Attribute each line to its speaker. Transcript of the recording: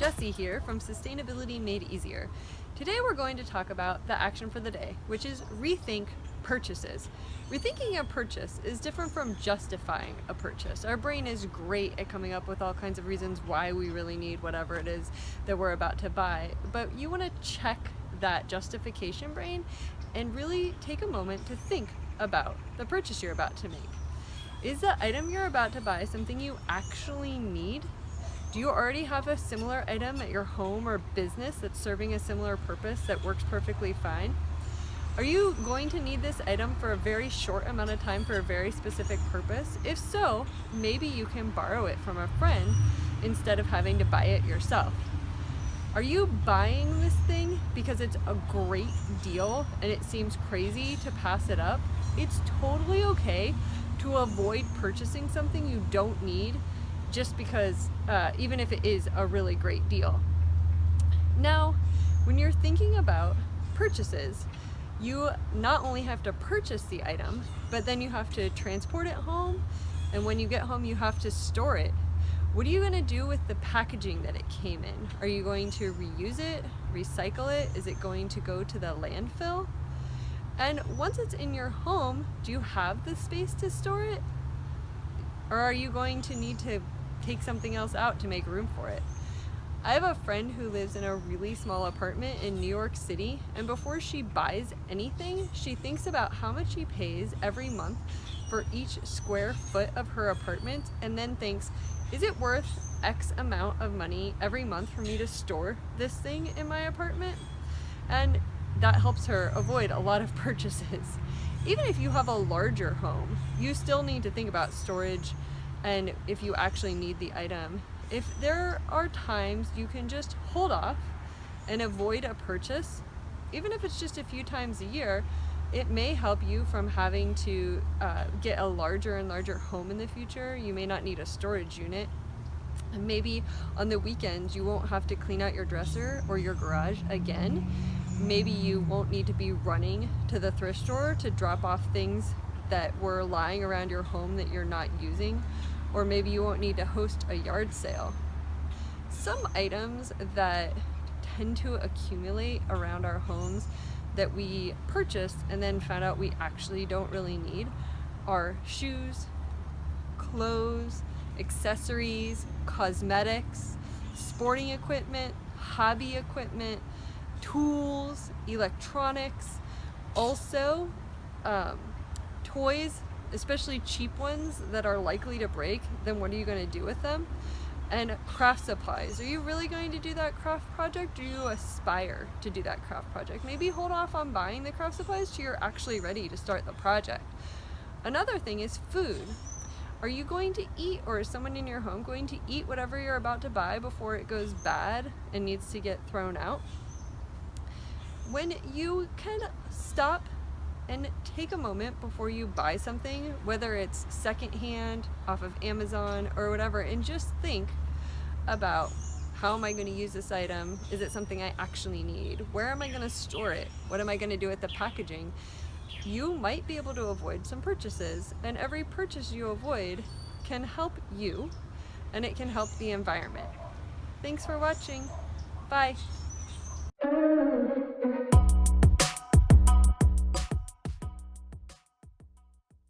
Speaker 1: Jessie here from Sustainability Made Easier. Today we're going to talk about the action for the day, which is rethink purchases. Rethinking a purchase is different from justifying a purchase. Our brain is great at coming up with all kinds of reasons why we really need whatever it is that we're about to buy, but you want to check that justification brain and really take a moment to think about the purchase you're about to make. Is the item you're about to buy something you actually need? Do you already have a similar item at your home or business that's serving a similar purpose that works perfectly fine? Are you going to need this item for a very short amount of time for a very specific purpose? If so, maybe you can borrow it from a friend instead of having to buy it yourself. Are you buying this thing because it's a great deal and it seems crazy to pass it up? It's totally okay to avoid purchasing something you don't need just because, even if it is a really great deal. Now, when you're thinking about purchases, you not only have to purchase the item, but then you have to transport it home, and when you get home you have to store it. What are you going to do with the packaging that it came in? Are you going to reuse it, recycle it? Is it going to go to the landfill? And once it's in your home, do you have the space to store it? Or are you going to need to take something else out to make room for it? I have a friend who lives in a really small apartment in New York City, and before she buys anything, she thinks about how much she pays every month for each square foot of her apartment, and then thinks, is it worth X amount of money every month for me to store this thing in my apartment? And that helps her avoid a lot of purchases. Even if you have a larger home, you still need to think about storage and if you actually need the item. If there are times you can just hold off and avoid a purchase, even if it's just a few times a year, it may help you from having to get a larger and larger home in the future. You may not need a storage unit. And maybe on the weekends you won't have to clean out your dresser or your garage again. Maybe you won't need to be running to the thrift store to drop off things that were lying around your home that you're not using, or maybe you won't need to host a yard sale. Some items that tend to accumulate around our homes that we purchased and then found out we actually don't really need are shoes, clothes, accessories, cosmetics, sporting equipment, hobby equipment, tools, electronics, also toys, especially cheap ones that are likely to break. Then what are you going to do with them? And craft supplies. Are you really going to do that craft project, or do you aspire to do that craft project? Maybe hold off on buying the craft supplies till you're actually ready to start the project. Another thing is food. Are you going to eat, or is someone in your home going to eat whatever you're about to buy before it goes bad and needs to get thrown out? When you can stop and take a moment before you buy something, whether it's secondhand, off of Amazon or whatever, and just think about, how am I going to use this item? Is it something I actually need? Where am I going to store it? What am I going to do with the packaging? You might be able to avoid some purchases, and every purchase you avoid can help you, and it can help the environment. Thanks for watching. Bye.